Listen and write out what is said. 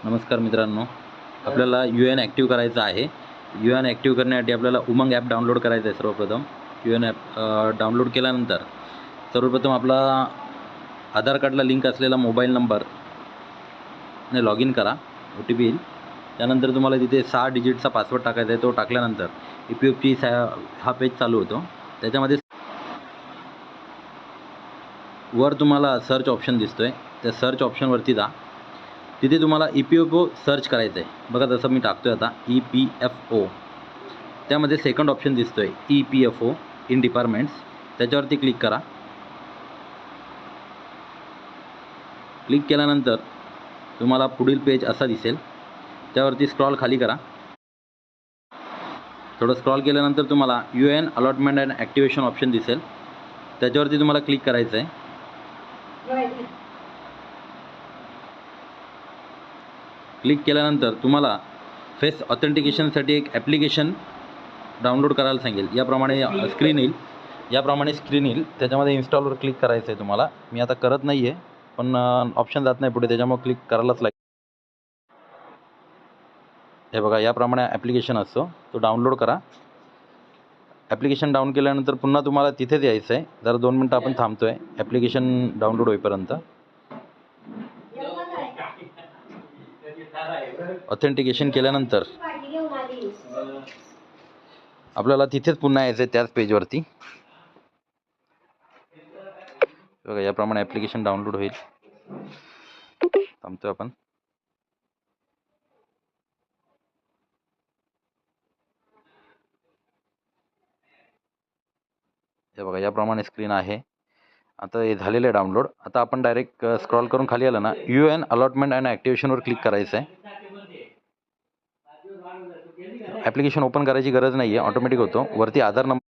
नमस्कार मित्रांनो, आपल्याला यू एन ॲक्टिव्ह करायचं आहे. यू एन ॲक्टिव्ह करण्यासाठी आपल्याला उमंग ॲप डाउनलोड करायचं आहे. सर्वप्रथम यू एन ॲप डाउनलोड केल्यानंतर सर्वप्रथम आपला आधार कार्डला लिंक असलेला मोबाईल नंबरने लॉग इन करा. OTP येईल. त्यानंतर तुम्हाला तिथे 6 डिजिटचा पासवर्ड टाकायचा आहे. तो टाकल्यानंतर EPFची हा पेज चालू होतो. त्याच्यामध्ये वर तुम्हाला सर्च ऑप्शन दिसतोय. त्या सर्च ऑप्शनवरती जा. तिथे तुम्हाला EPFO सर्च करायचं आहे. बघा जसं मी टाकतोय आता EPFO. त्यामध्ये सेकंड ऑप्शन दिसतोय EPFO इन डिपार्टमेंट्स. त्याच्यावरती क्लिक करा. क्लिक केल्यानंतर तुम्हाला पुढील पेज असा दिसेल. त्यावरती स्क्रॉल खाली करा. थोडं स्क्रॉल केल्यानंतर तुम्हाला UN allotment and activation option दिसेल. त्याच्यावरती तुम्हाला क्लिक करायचं आहे. क्लिक केल्यानंतर तुम्हाला फेस ऑथेंटिकेशनसाठी एक ॲप्लिकेशन डाउनलोड करायला सांगेल. याप्रमाणे स्क्रीन येईल. त्याच्यामध्ये इन्स्टॉलवर क्लिक करायचं आहे तुम्हाला. मी आता करत नाही आहे, पण ऑप्शन जात नाही पुढे, त्याच्यामुळे क्लिक करायलाच लागेल. हे बघा याप्रमाणे ॲप्लिकेशन असतो, तो डाउनलोड करा. ॲप्लिकेशन डाऊन केल्यानंतर पुन्हा तुम्हाला तिथेच यायचं आहे. जरा 2 मिनटं आपण थांबतो आहे ॲप्लिकेशन डाउनलोड होईपर्यंत. ऑथेंटिकेशन केल्यानंतर आपल्याला तिथेच पुन्हा यायचं आहे, त्याच पेजवरती. बघा याप्रमाणे ॲप्लिकेशन डाउनलोड होईल. थांबतोय आपण. हे बघा याप्रमाणे स्क्रीन आहे. आता हे झालेलं आहे डाउनलोड. आता आपण डायरेक्ट स्क्रॉल करून खाली आलं ना, UN अलॉटमेंट अँड ॲक्टिवेशनवर क्लिक करायचं आहे. ॲप्लिकेशन ओपन करायची गरज नाही आहे, ऑटोमॅटिक होतो. वरती आधार नंबर